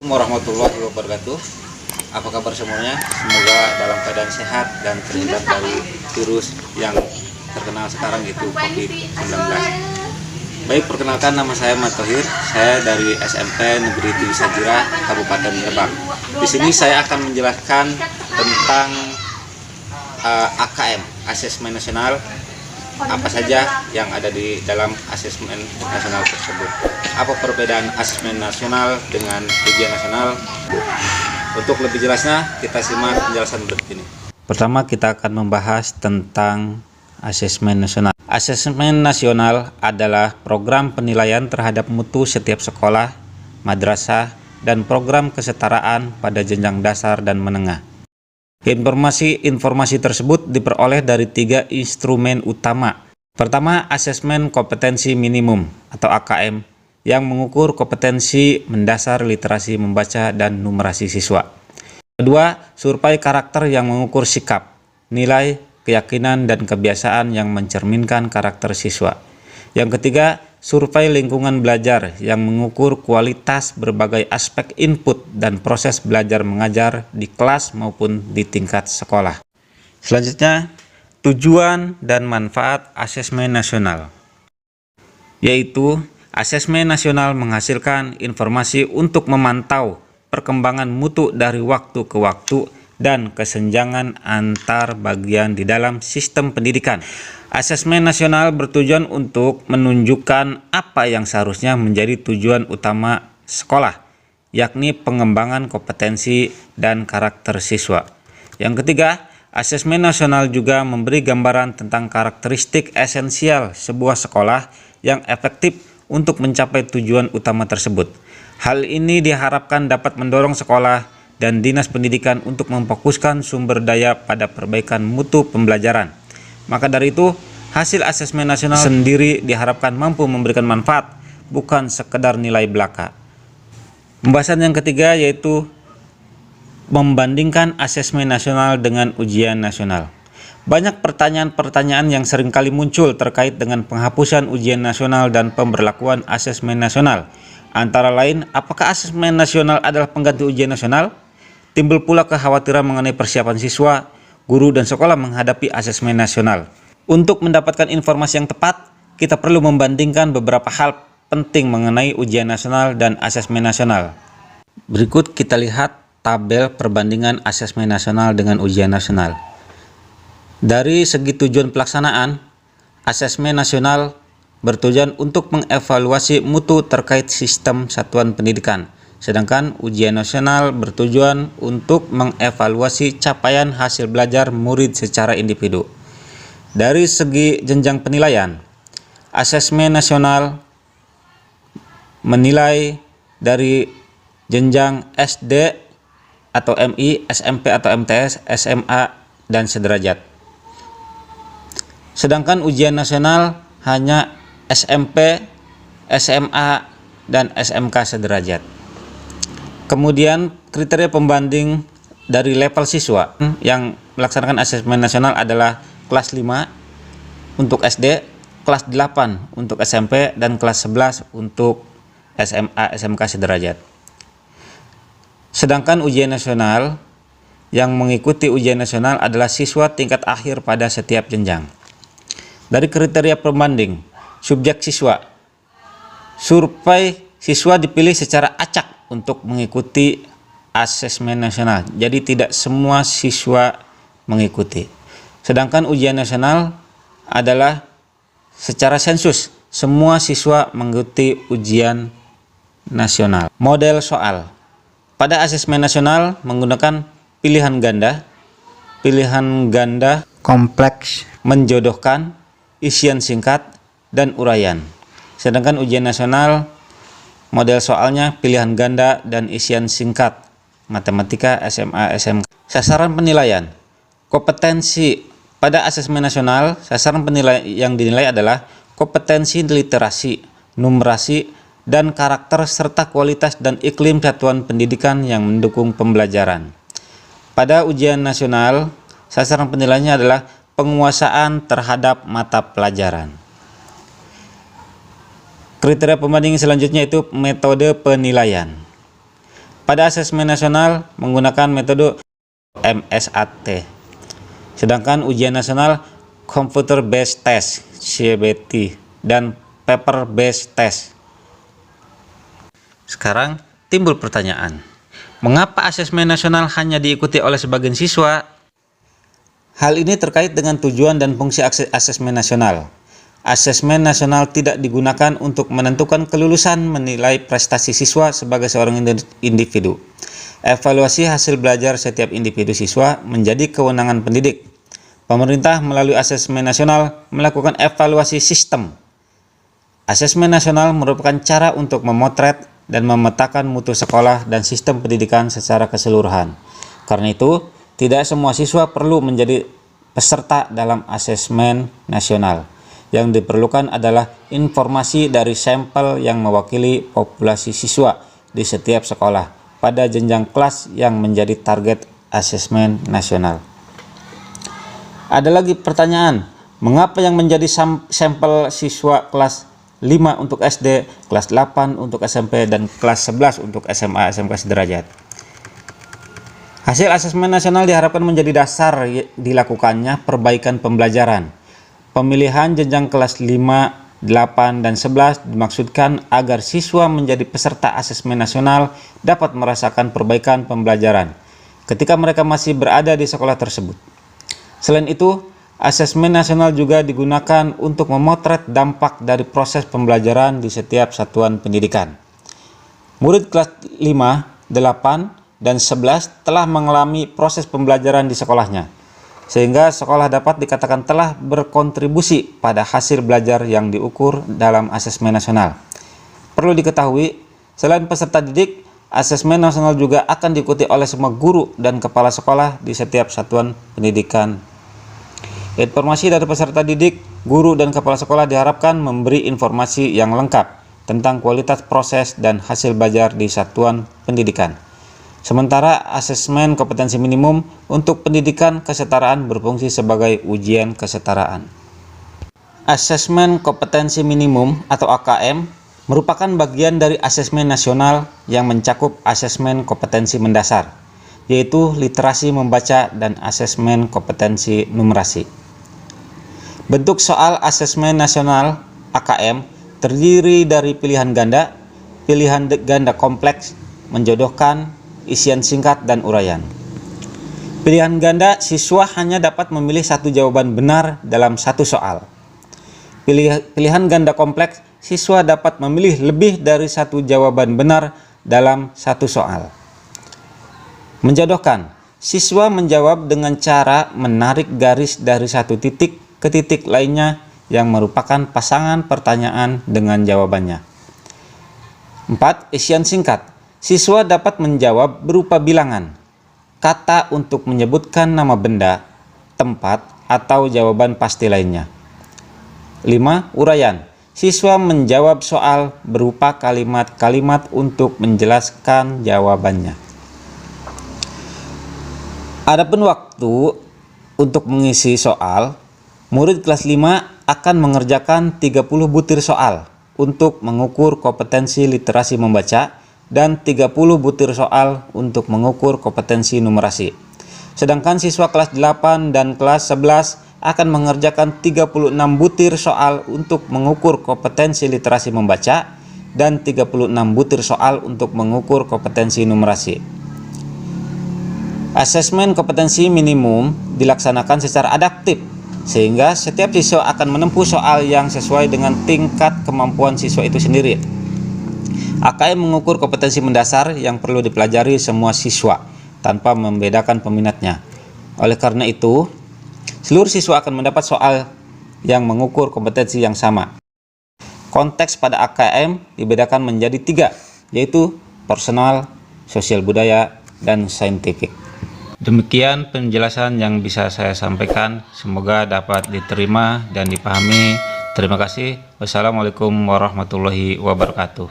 Warahmatullahi wabarakatuh. Apa kabar semuanya? Semoga dalam keadaan sehat dan terhindar dari virus yang terkenal sekarang yaitu COVID-19. Baik, perkenalkan, nama saya Mat Thohir. Saya dari SMP Negeri Tinggi Sajira, Kabupaten Lebak. Di sini saya akan menjelaskan tentang AKM, Asesmen Nasional, apa saja yang ada di dalam asesmen nasional tersebut. Apa perbedaan asesmen nasional dengan ujian nasional? Untuk lebih jelasnya, kita simak penjelasan berikut ini. Pertama, kita akan membahas tentang asesmen nasional. Asesmen nasional adalah program penilaian terhadap mutu setiap sekolah, madrasah, dan program kesetaraan pada jenjang dasar dan menengah. Informasi tersebut diperoleh dari 3 instrumen utama. Pertama, asesmen kompetensi minimum atau AKM yang mengukur kompetensi mendasar literasi membaca dan numerasi siswa. Kedua, survei karakter yang mengukur sikap, nilai, keyakinan, dan kebiasaan yang mencerminkan karakter siswa. Yang ketiga, survei lingkungan belajar yang mengukur kualitas berbagai aspek input dan proses belajar mengajar di kelas maupun di tingkat sekolah. Selanjutnya, tujuan dan manfaat asesmen nasional, yaitu asesmen nasional menghasilkan informasi untuk memantau perkembangan mutu dari waktu ke waktu dan kesenjangan antar bagian di dalam sistem pendidikan. Asesmen nasional bertujuan untuk menunjukkan apa yang seharusnya menjadi tujuan utama sekolah, yakni pengembangan kompetensi dan karakter siswa. Yang ketiga, asesmen nasional juga memberi gambaran tentang karakteristik esensial sebuah sekolah yang efektif untuk mencapai tujuan utama tersebut. Hal ini diharapkan dapat mendorong sekolah dan dinas pendidikan untuk memfokuskan sumber daya pada perbaikan mutu pembelajaran. Maka dari itu, hasil asesmen nasional sendiri diharapkan mampu memberikan manfaat, bukan sekedar nilai belaka. Pembahasan yang ketiga yaitu membandingkan asesmen nasional dengan ujian nasional. Banyak pertanyaan-pertanyaan yang seringkali muncul terkait dengan penghapusan ujian nasional dan pemberlakuan asesmen nasional. Antara lain, apakah asesmen nasional adalah pengganti ujian nasional? Timbul pula kekhawatiran mengenai persiapan siswa, guru, dan sekolah menghadapi asesmen nasional. Untuk mendapatkan informasi yang tepat, kita perlu membandingkan beberapa hal penting mengenai ujian nasional dan asesmen nasional. Berikut kita lihat tabel perbandingan asesmen nasional dengan ujian nasional. Dari segi tujuan pelaksanaan, asesmen nasional bertujuan untuk mengevaluasi mutu terkait sistem satuan pendidikan. Sedangkan ujian nasional bertujuan untuk mengevaluasi capaian hasil belajar murid secara individu. Dari segi jenjang penilaian, asesmen nasional menilai dari jenjang SD atau MI, SMP atau MTS, SMA, dan sederajat. Sedangkan ujian nasional hanya SMP, SMA, dan SMK sederajat. Kemudian kriteria pembanding dari level siswa yang melaksanakan asesmen nasional adalah kelas 5 untuk SD, kelas 8 untuk SMP, dan kelas 11 untuk SMA, SMK sederajat. Sedangkan ujian nasional yang mengikuti ujian nasional adalah siswa tingkat akhir pada setiap jenjang. Dari kriteria pembanding, subjek siswa, survei siswa dipilih secara acak untuk mengikuti asesmen nasional, jadi tidak semua siswa mengikuti. Sedangkan ujian nasional adalah secara sensus, semua siswa mengikuti ujian nasional. Model soal pada asesmen nasional menggunakan pilihan ganda kompleks, menjodohkan, isian singkat, dan uraian. Sedangkan ujian nasional model soalnya pilihan ganda dan isian singkat, matematika, SMA, SMK. Sasaran penilaian kompetensi pada asesmen nasional. Sasaran penilaian yang dinilai adalah kompetensi literasi, numerasi, dan karakter serta kualitas dan iklim satuan pendidikan yang mendukung pembelajaran. Pada ujian nasional, sasaran penilaiannya adalah penguasaan terhadap mata pelajaran. Kriteria pembanding selanjutnya itu metode penilaian. Pada asesmen nasional menggunakan metode MSAT. Sedangkan ujian nasional Computer Based Test (CBT) dan Paper Based Test. Sekarang timbul pertanyaan, mengapa asesmen nasional hanya diikuti oleh sebagian siswa? Hal ini terkait dengan tujuan dan fungsi asesmen nasional. Asesmen nasional tidak digunakan untuk menentukan kelulusan menilai prestasi siswa sebagai seorang individu. Evaluasi hasil belajar setiap individu siswa menjadi kewenangan pendidik. Pemerintah melalui asesmen nasional melakukan evaluasi sistem. Asesmen nasional merupakan cara untuk memotret dan memetakan mutu sekolah dan sistem pendidikan secara keseluruhan. Karena itu, tidak semua siswa perlu menjadi peserta dalam asesmen nasional. Yang diperlukan adalah informasi dari sampel yang mewakili populasi siswa di setiap sekolah pada jenjang kelas yang menjadi target asesmen nasional. Ada lagi pertanyaan, mengapa yang menjadi sampel siswa kelas 5 untuk SD, kelas 8 untuk SMP, dan kelas 11 untuk SMA, SMK sederajat? Hasil asesmen nasional diharapkan menjadi dasar dilakukannya perbaikan pembelajaran. Pemilihan jenjang kelas 5, 8, dan 11 dimaksudkan agar siswa menjadi peserta asesmen nasional dapat merasakan perbaikan pembelajaran ketika mereka masih berada di sekolah tersebut. Selain itu, asesmen nasional juga digunakan untuk memotret dampak dari proses pembelajaran di setiap satuan pendidikan. Murid kelas 5, 8, dan 11 telah mengalami proses pembelajaran di sekolahnya, sehingga sekolah dapat dikatakan telah berkontribusi pada hasil belajar yang diukur dalam asesmen nasional. Perlu diketahui, selain peserta didik, asesmen nasional juga akan diikuti oleh semua guru dan kepala sekolah di setiap satuan pendidikan. Informasi dari peserta didik, guru, dan kepala sekolah diharapkan memberi informasi yang lengkap tentang kualitas proses dan hasil belajar di satuan pendidikan. Sementara asesmen kompetensi minimum untuk pendidikan kesetaraan berfungsi sebagai ujian kesetaraan. Asesmen kompetensi minimum atau AKM merupakan bagian dari asesmen nasional yang mencakup asesmen kompetensi mendasar, yaitu literasi membaca dan asesmen kompetensi numerasi. Bentuk soal asesmen nasional AKM terdiri dari pilihan ganda kompleks, menjodohkan, isian singkat, dan uraian. Pilihan ganda, siswa hanya dapat memilih satu jawaban benar dalam satu soal. Pilihan ganda kompleks, siswa dapat memilih lebih dari satu jawaban benar dalam satu soal. Menjodohkan, siswa menjawab dengan cara menarik garis dari satu titik ke titik lainnya yang merupakan pasangan pertanyaan dengan jawabannya. 4. Isian singkat, siswa dapat menjawab berupa bilangan, kata untuk menyebutkan nama benda, tempat, atau jawaban pasti lainnya. 5. Uraian, siswa menjawab soal berupa kalimat-kalimat untuk menjelaskan jawabannya. Adapun waktu untuk mengisi soal, murid kelas 5 akan mengerjakan 30 butir soal untuk mengukur kompetensi literasi membaca dan 30 butir soal untuk mengukur kompetensi numerasi. Sedangkan siswa kelas 8 dan kelas 11 akan mengerjakan 36 butir soal untuk mengukur kompetensi literasi membaca dan 36 butir soal untuk mengukur kompetensi numerasi. Asesmen kompetensi minimum dilaksanakan secara adaptif, sehingga setiap siswa akan menempuh soal yang sesuai dengan tingkat kemampuan siswa itu sendiri. AKM mengukur kompetensi mendasar yang perlu dipelajari semua siswa tanpa membedakan peminatnya. Oleh karena itu, seluruh siswa akan mendapat soal yang mengukur kompetensi yang sama. Konteks pada AKM dibedakan menjadi 3, yaitu personal, sosial budaya, dan saintifik. Demikian penjelasan yang bisa saya sampaikan, semoga dapat diterima dan dipahami. Terima kasih. Wassalamualaikum warahmatullahi wabarakatuh.